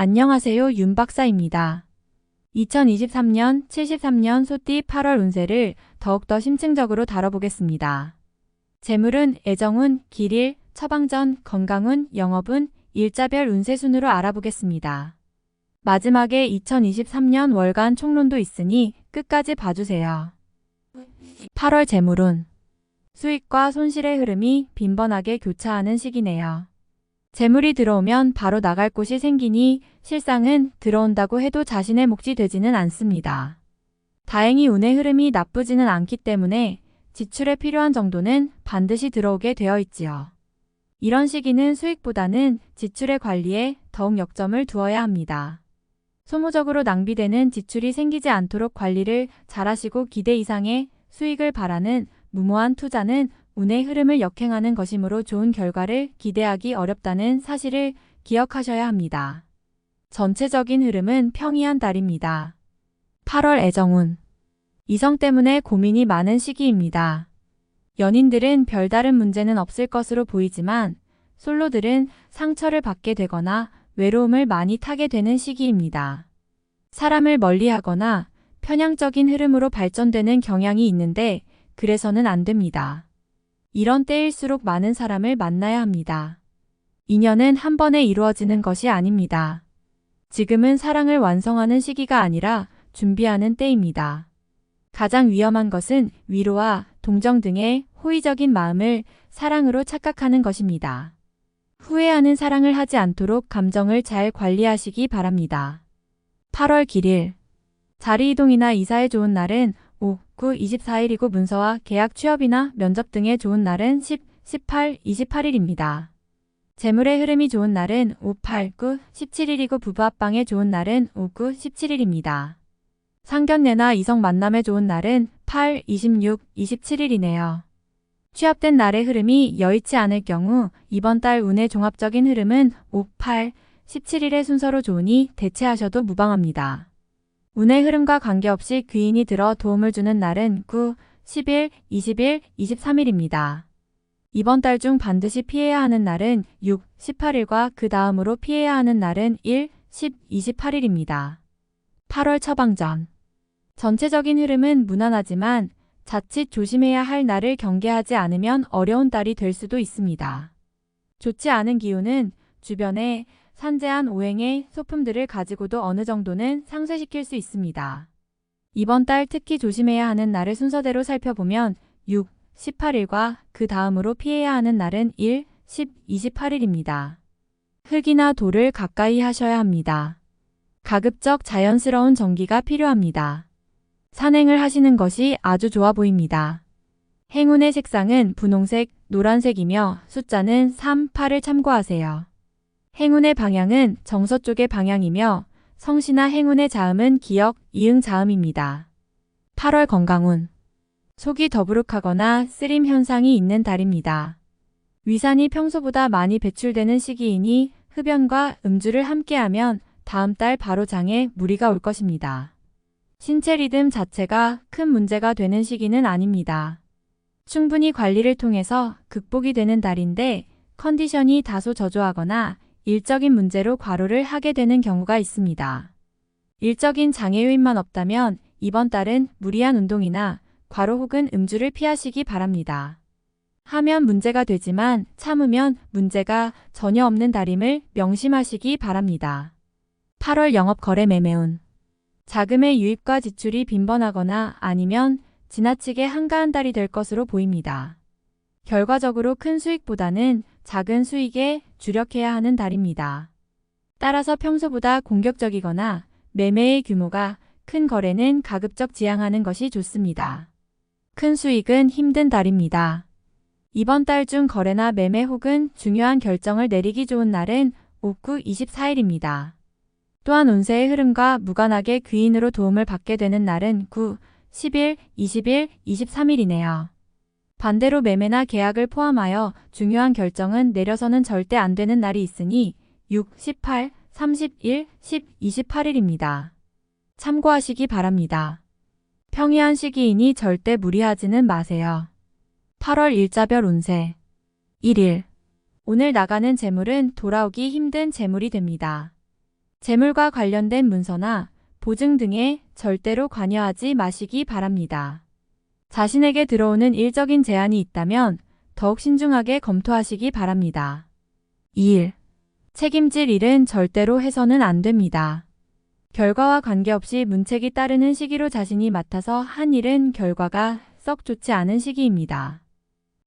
안녕하세요, 윤 박사입니다. 2023년 73년 소띠 8월 운세를 더욱더 심층적으로 다뤄보겠습니다. 재물운, 애정운, 길일, 처방전, 건강운, 영업운, 일자별 운세 순으로 알아보겠습니다. 마지막에 2023년 월간 총론도 있으니 끝까지 봐주세요. 8월 재물운. 수익과 손실의 흐름이 빈번하게 교차하는 시기네요. 재물이 들어오면 바로 나갈 곳이 생기니 실상은 들어온다고 해도 자신의 몫이 되지는 않습니다. 다행히 운의 흐름이 나쁘지는 않기 때문에 지출에 필요한 정도는 반드시 들어오게 되어 있지요. 이런 시기는 수익보다는 지출의 관리에 더욱 역점을 두어야 합니다. 소모적으로 낭비되는 지출이 생기지 않도록 관리를 잘하시고 기대 이상의 수익을 바라는 무모한 투자는 운의 흐름을 역행하는 것이므로 좋은 결과를 기대하기 어렵다는 사실을 기억하셔야 합니다. 전체적인 흐름은 평이한 달입니다. 8월 애정운. 이성 때문에 고민이 많은 시기입니다. 연인들은 별다른 문제는 없을 것으로 보이지만 솔로들은 상처를 받게 되거나 외로움을 많이 타게 되는 시기입니다. 사람을 멀리하거나 편향적인 흐름으로 발전되는 경향이 있는데 그래서는 안 됩니다. 이런 때일수록 많은 사람을 만나야 합니다. 인연은 한 번에 이루어지는 것이 아닙니다. 지금은 사랑을 완성하는 시기가 아니라 준비하는 때입니다. 가장 위험한 것은 위로와 동정 등의 호의적인 마음을 사랑으로 착각하는 것입니다. 후회하는 사랑을 하지 않도록 감정을 잘 관리하시기 바랍니다. 8월 길일. 자리 이동이나 이사에 좋은 날은 5, 9, 24일이고 문서와 계약 취업이나 면접 등에 좋은 날은 10, 18, 28일입니다. 재물의 흐름이 좋은 날은 5, 8, 9, 17일이고 부부 합방에 좋은 날은 5, 9, 17일입니다. 상견례나 이성 만남에 좋은 날은 8, 26, 27일이네요. 취업된 날의 흐름이 여의치 않을 경우 이번 달 운의 종합적인 흐름은 5, 8, 17일의 순서로 좋으니 대체하셔도 무방합니다. 운의 흐름과 관계없이 귀인이 들어 도움을 주는 날은 9, 10일, 20일, 23일입니다. 이번 달 중 반드시 피해야 하는 날은 6, 18일과 그 다음으로 피해야 하는 날은 1, 10, 28일입니다. 8월 처방전. 전체적인 흐름은 무난하지만 자칫 조심해야 할 날을 경계하지 않으면 어려운 달이 될 수도 있습니다. 좋지 않은 기운은 주변에 산재한 오행의 소품들을 가지고도 어느 정도는 상쇄시킬 수 있습니다. 이번 달 특히 조심해야 하는 날을 순서대로 살펴보면 6, 18일과 그 다음으로 피해야 하는 날은 1, 10, 28일입니다. 흙이나 돌을 가까이 하셔야 합니다. 가급적 자연스러운 정기가 필요합니다. 산행을 하시는 것이 아주 좋아 보입니다. 행운의 색상은 분홍색, 노란색이며 숫자는 3, 8을 참고하세요. 행운의 방향은 정서 쪽의 방향이며 성씨나 행운의 자음은 기역, 이응 자음입니다. 8월 건강운. 속이 더부룩하거나 쓰림 현상이 있는 달입니다. 위산이 평소보다 많이 배출되는 시기이니 흡연과 음주를 함께하면 다음 달 바로 장에 무리가 올 것입니다. 신체 리듬 자체가 큰 문제가 되는 시기는 아닙니다. 충분히 관리를 통해서 극복이 되는 달인데 컨디션이 다소 저조하거나 일적인 문제로 과로를 하게 되는 경우가 있습니다. 일적인 장애 요인만 없다면 이번 달은 무리한 운동이나 과로 혹은 음주를 피하시기 바랍니다. 하면 문제가 되지만 참으면 문제가 전혀 없는 달임을 명심하시기 바랍니다. 8월 영업 거래 매매운. 자금의 유입과 지출이 빈번하거나 아니면 지나치게 한가한 달이 될 것으로 보입니다. 결과적으로 큰 수익보다는 작은 수익에 주력해야 하는 달입니다. 따라서 평소보다 공격적이거나 매매의 규모가 큰 거래는 가급적 지양하는 것이 좋습니다. 큰 수익은 힘든 달입니다. 이번 달 중 거래나 매매 혹은 중요한 결정을 내리기 좋은 날은 5, 9, 24일입니다. 또한 운세의 흐름과 무관하게 귀인으로 도움을 받게 되는 날은 9, 10일, 20일, 23일이네요. 반대로 매매나 계약을 포함하여 중요한 결정은 내려서는 절대 안 되는 날이 있으니 6, 18, 31, 10, 28일입니다. 참고하시기 바랍니다. 평이한 시기이니 절대 무리하지는 마세요. 8월 일자별 운세. 1일. 오늘 나가는 재물은 돌아오기 힘든 재물이 됩니다. 재물과 관련된 문서나 보증 등에 절대로 관여하지 마시기 바랍니다. 자신에게 들어오는 일적인 제안이 있다면 더욱 신중하게 검토하시기 바랍니다. 2일. 책임질 일은 절대로 해서는 안 됩니다. 결과와 관계없이 문책이 따르는 시기로 자신이 맡아서 한 일은 결과가 썩 좋지 않은 시기입니다.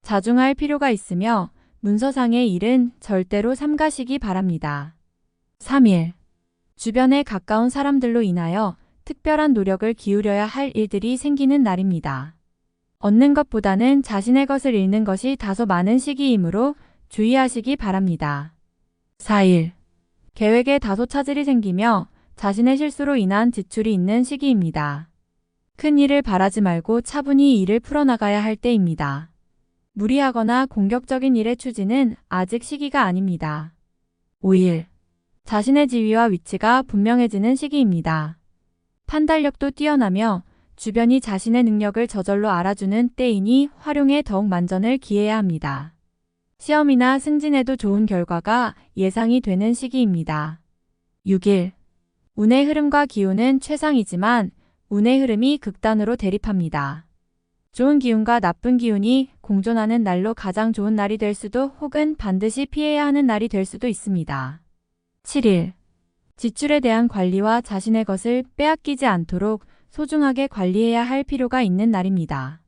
자중할 필요가 있으며 문서상의 일은 절대로 삼가시기 바랍니다. 3일. 주변에 가까운 사람들로 인하여 특별한 노력을 기울여야 할 일들이 생기는 날입니다. 얻는 것보다는 자신의 것을 잃는 것이 다소 많은 시기이므로 주의하시기 바랍니다. 4일. 계획에 다소 차질이 생기며 자신의 실수로 인한 지출이 있는 시기입니다. 큰 일을 바라지 말고 차분히 일을 풀어나가야 할 때입니다. 무리하거나 공격적인 일의 추진은 아직 시기가 아닙니다. 5일. 자신의 지위와 위치가 분명해지는 시기입니다. 판단력도 뛰어나며 주변이 자신의 능력을 저절로 알아주는 때이니 활용에 더욱 만전을 기해야 합니다. 시험이나 승진에도 좋은 결과가 예상이 되는 시기입니다. 6일. 운의 흐름과 기운은 최상이지만 운의 흐름이 극단으로 대립합니다. 좋은 기운과 나쁜 기운이 공존하는 날로 가장 좋은 날이 될 수도 혹은 반드시 피해야 하는 날이 될 수도 있습니다. 7일. 지출에 대한 관리와 자신의 것을 빼앗기지 않도록 소중하게 관리해야 할 필요가 있는 날입니다.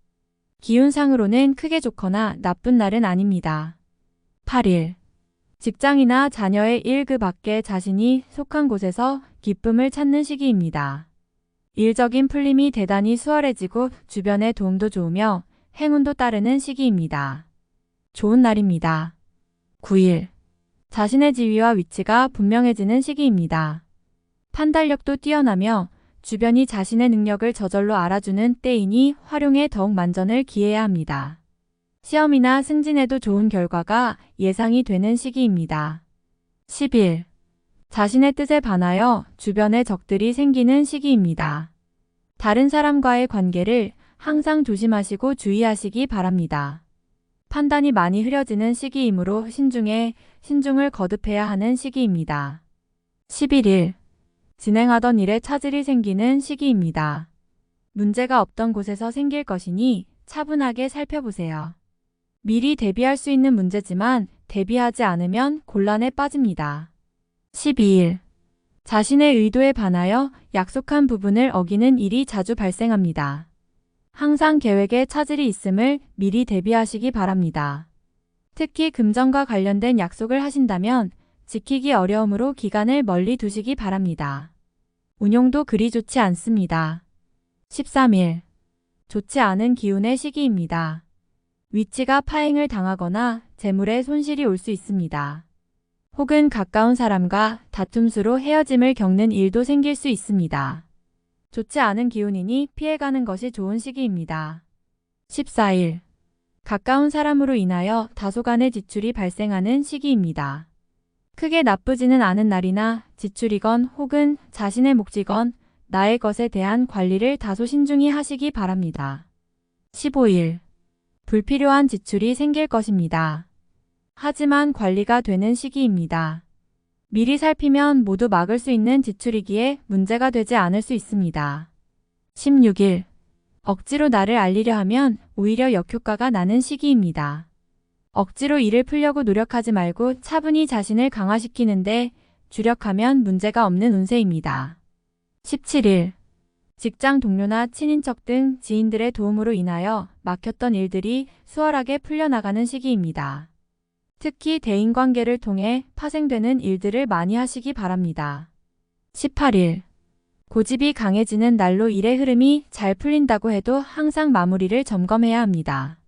기운상으로는 크게 좋거나 나쁜 날은 아닙니다. 8일. 직장이나 자녀의 일 그 밖에 자신이 속한 곳에서 기쁨을 찾는 시기입니다. 일적인 풀림이 대단히 수월해지고 주변의 도움도 좋으며 행운도 따르는 시기입니다. 좋은 날입니다. 9일. 자신의 지위와 위치가 분명해지는 시기입니다. 판단력도 뛰어나며 주변이 자신의 능력을 저절로 알아주는 때이니 활용에 더욱 만전을 기해야 합니다. 시험이나 승진에도 좋은 결과가 예상이 되는 시기입니다. 10일. 자신의 뜻에 반하여 주변에 적들이 생기는 시기입니다. 다른 사람과의 관계를 항상 조심하시고 주의하시기 바랍니다. 판단이 많이 흐려지는 시기이므로 신중을 거듭해야 하는 시기입니다. 11일. 진행하던 일에 차질이 생기는 시기입니다. 문제가 없던 곳에서 생길 것이니 차분하게 살펴보세요. 미리 대비할 수 있는 문제지만 대비하지 않으면 곤란에 빠집니다. 12일. 자신의 의도에 반하여 약속한 부분을 어기는 일이 자주 발생합니다. 항상 계획에 차질이 있음을 미리 대비하시기 바랍니다. 특히 금전과 관련된 약속을 하신다면 지키기 어려우므로 기간을 멀리 두시기 바랍니다. 운용도 그리 좋지 않습니다. 13일. 좋지 않은 기운의 시기입니다. 위치가 파행을 당하거나 재물에 손실이 올 수 있습니다. 혹은 가까운 사람과 다툼수로 헤어짐을 겪는 일도 생길 수 있습니다. 좋지 않은 기운이니 피해가는 것이 좋은 시기입니다. 14일. 가까운 사람으로 인하여 다소간의 지출이 발생하는 시기입니다. 크게 나쁘지는 않은 날이나 지출이건 혹은 자신의 몫이건 나의 것에 대한 관리를 다소 신중히 하시기 바랍니다. 15일. 불필요한 지출이 생길 것입니다. 하지만 관리가 되는 시기입니다. 미리 살피면 모두 막을 수 있는 지출이기에 문제가 되지 않을 수 있습니다. 16일. 억지로 나를 알리려 하면 오히려 역효과가 나는 시기입니다. 억지로 일을 풀려고 노력하지 말고 차분히 자신을 강화시키는데 주력하면 문제가 없는 운세입니다. 17일. 직장 동료나 친인척 등 지인들의 도움으로 인하여 막혔던 일들이 수월하게 풀려나가는 시기입니다. 특히 대인관계를 통해 파생되는 일들을 많이 하시기 바랍니다. 18일. 고집이 강해지는 날로 일의 흐름이 잘 풀린다고 해도 항상 마무리를 점검해야 합니다.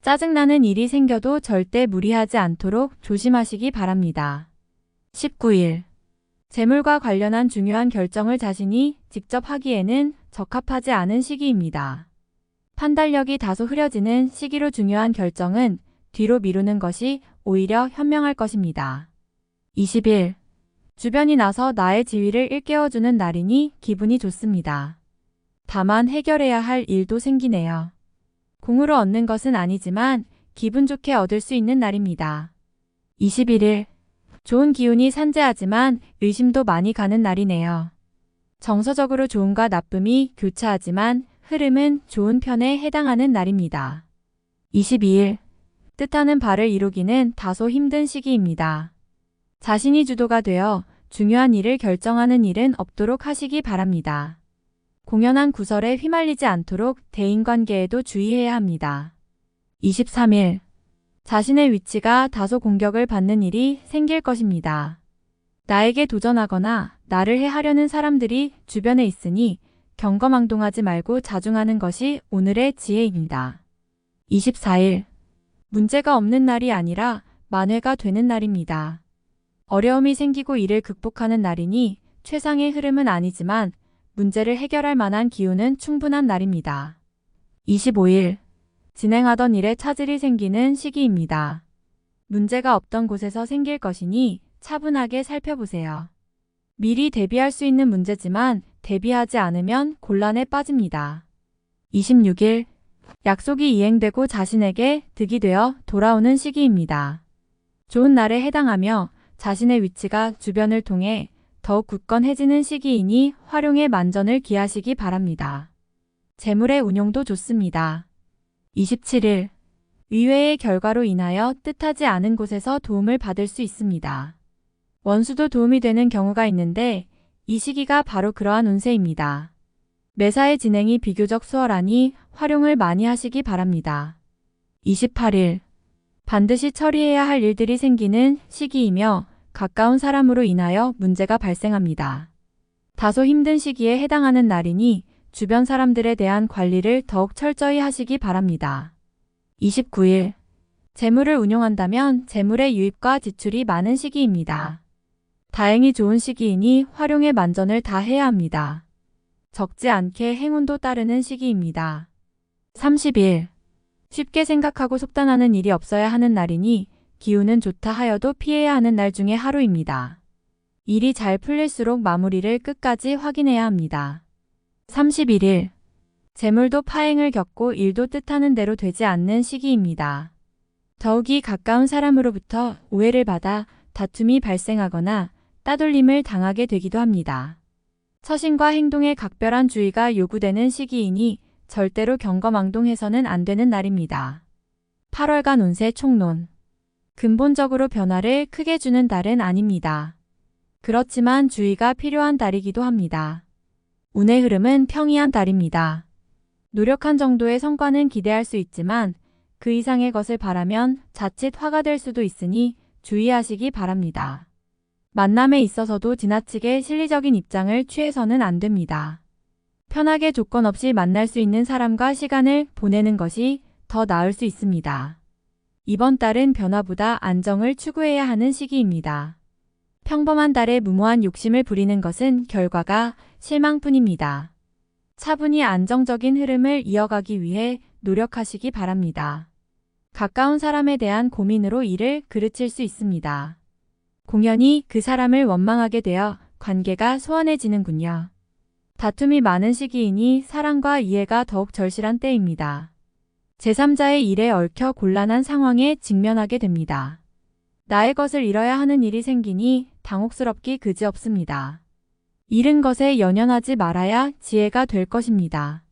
짜증나는 일이 생겨도 절대 무리하지 않도록 조심하시기 바랍니다. 19일. 재물과 관련한 중요한 결정을 자신이 직접 하기에는 적합하지 않은 시기입니다. 판단력이 다소 흐려지는 시기로 중요한 결정은 뒤로 미루는 것이 오히려 현명할 것입니다. 20일. 주변이 나서 나의 지위를 일깨워주는 날이니 기분이 좋습니다. 다만 해결해야 할 일도 생기네요. 공으로 얻는 것은 아니지만 기분 좋게 얻을 수 있는 날입니다. 21일. 좋은 기운이 산재하지만 의심도 많이 가는 날이네요. 정서적으로 좋음과 나쁨이 교차하지만 흐름은 좋은 편에 해당하는 날입니다. 22일. 뜻하는 바를 이루기는 다소 힘든 시기입니다. 자신이 주도가 되어 중요한 일을 결정하는 일은 없도록 하시기 바랍니다. 공연한 구설에 휘말리지 않도록 대인관계에도 주의해야 합니다. 23일. 자신의 위치가 다소 공격을 받는 일이 생길 것입니다. 나에게 도전하거나 나를 해하려는 사람들이 주변에 있으니 경거망동하지 말고 자중하는 것이 오늘의 지혜입니다. 24일. 문제가 없는 날이 아니라 만회가 되는 날입니다. 어려움이 생기고 이를 극복하는 날이니 최상의 흐름은 아니지만 문제를 해결할 만한 기운은 충분한 날입니다. 25일. 진행하던 일에 차질이 생기는 시기입니다. 문제가 없던 곳에서 생길 것이니 차분하게 살펴보세요. 미리 대비할 수 있는 문제지만 대비하지 않으면 곤란에 빠집니다. 26일. 약속이 이행되고 자신에게 득이 되어 돌아오는 시기입니다. 좋은 날에 해당하며 자신의 위치가 주변을 통해 더욱 굳건해지는 시기이니 활용에 만전을 기하시기 바랍니다. 재물의 운용도 좋습니다. 27일. 의외의 결과로 인하여 뜻하지 않은 곳에서 도움을 받을 수 있습니다. 원수도 도움이 되는 경우가 있는데 이 시기가 바로 그러한 운세입니다. 매사의 진행이 비교적 수월하니 활용을 많이 하시기 바랍니다. 28일. 반드시 처리해야 할 일들이 생기는 시기이며 가까운 사람으로 인하여 문제가 발생합니다. 다소 힘든 시기에 해당하는 날이니 주변 사람들에 대한 관리를 더욱 철저히 하시기 바랍니다. 29일. 재물을 운용한다면 재물의 유입과 지출이 많은 시기입니다. 다행히 좋은 시기이니 활용에 만전을 다해야 합니다. 적지 않게 행운도 따르는 시기입니다. 30일. 쉽게 생각하고 속단하는 일이 없어야 하는 날이니 기운은 좋다 하여도 피해야 하는 날 중에 하루입니다. 일이 잘 풀릴수록 마무리를 끝까지 확인해야 합니다. 31일. 재물도 파행을 겪고 일도 뜻하는 대로 되지 않는 시기입니다. 더욱이 가까운 사람으로부터 오해를 받아 다툼이 발생하거나 따돌림을 당하게 되기도 합니다. 처신과 행동에 각별한 주의가 요구되는 시기이니 절대로 경거망동해서는 안 되는 날입니다. 8월간 운세 총론. 근본적으로 변화를 크게 주는 달은 아닙니다. 그렇지만 주의가 필요한 달이기도 합니다. 운의 흐름은 평이한 달입니다. 노력한 정도의 성과는 기대할 수 있지만 그 이상의 것을 바라면 자칫 화가 될 수도 있으니 주의하시기 바랍니다. 만남에 있어서도 지나치게 실리적인 입장을 취해서는 안 됩니다. 편하게 조건 없이 만날 수 있는 사람과 시간을 보내는 것이 더 나을 수 있습니다. 이번 달은 변화보다 안정을 추구해야 하는 시기입니다. 평범한 달에 무모한 욕심을 부리는 것은 결과가 실망뿐입니다. 차분히 안정적인 흐름을 이어가기 위해 노력하시기 바랍니다. 가까운 사람에 대한 고민으로 일을 그르칠 수 있습니다. 공연히 그 사람을 원망하게 되어 관계가 소원해지는군요. 다툼이 많은 시기이니 사랑과 이해가 더욱 절실한 때입니다. 제3자의 일에 얽혀 곤란한 상황에 직면하게 됩니다. 나의 것을 잃어야 하는 일이 생기니 당혹스럽기 그지없습니다. 잃은 것에 연연하지 말아야 지혜가 될 것입니다.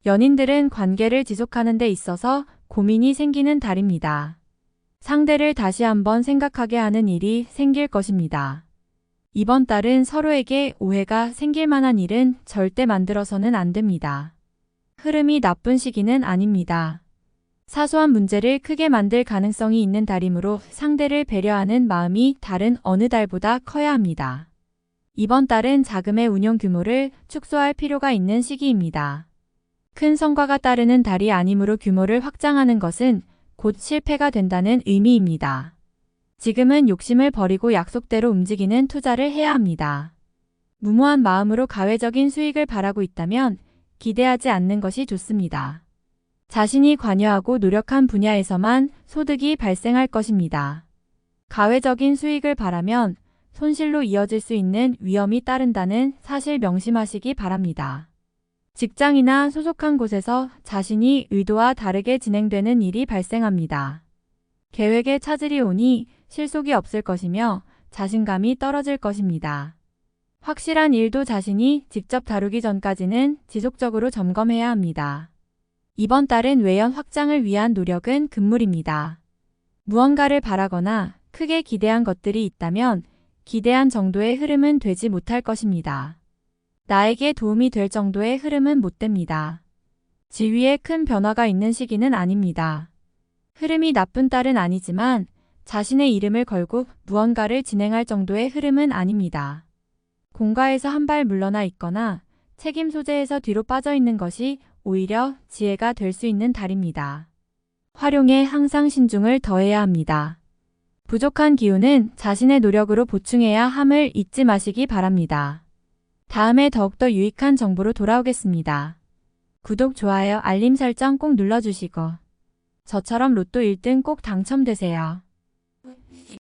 연인들은 관계를 지속하는 데 있어서 고민이 생기는 달입니다. 상대를 다시 한번 생각하게 하는 일이 생길 것입니다. 이번 달은 서로에게 오해가 생길 만한 일은 절대 만들어서는 안 됩니다. 흐름이 나쁜 시기는 아닙니다. 사소한 문제를 크게 만들 가능성이 있는 달이므로 상대를 배려하는 마음이 다른 어느 달보다 커야 합니다. 이번 달은 자금의 운용 규모를 축소할 필요가 있는 시기입니다. 큰 성과가 따르는 달이 아니므로 규모를 확장하는 것은 곧 실패가 된다는 의미입니다. 지금은 욕심을 버리고 약속대로 움직이는 투자를 해야 합니다. 무모한 마음으로 가외적인 수익을 바라고 있다면 기대하지 않는 것이 좋습니다. 자신이 관여하고 노력한 분야에서만 소득이 발생할 것입니다. 가외적인 수익을 바라면 손실로 이어질 수 있는 위험이 따른다는 사실 명심하시기 바랍니다. 직장이나 소속한 곳에서 자신이 의도와 다르게 진행되는 일이 발생합니다. 계획에 차질이 오니 실속이 없을 것이며 자신감이 떨어질 것입니다. 확실한 일도 자신이 직접 다루기 전까지는 지속적으로 점검해야 합니다. 이번 달은 외연 확장을 위한 노력은 금물입니다. 무언가를 바라거나 크게 기대한 것들이 있다면 기대한 정도의 흐름은 되지 못할 것입니다. 나에게 도움이 될 정도의 흐름은 못 됩니다. 지위에 큰 변화가 있는 시기는 아닙니다. 흐름이 나쁜 달은 아니지만 자신의 이름을 걸고 무언가를 진행할 정도의 흐름은 아닙니다. 공가에서 한 발 물러나 있거나 책임 소재에서 뒤로 빠져 있는 것이 오히려 지혜가 될 수 있는 달입니다. 활용에 항상 신중을 더해야 합니다. 부족한 기운은 자신의 노력으로 보충해야 함을 잊지 마시기 바랍니다. 다음에 더욱더 유익한 정보로 돌아오겠습니다. 구독, 좋아요, 알림 설정 꼭 눌러주시고 저처럼 로또 1등 꼭 당첨되세요.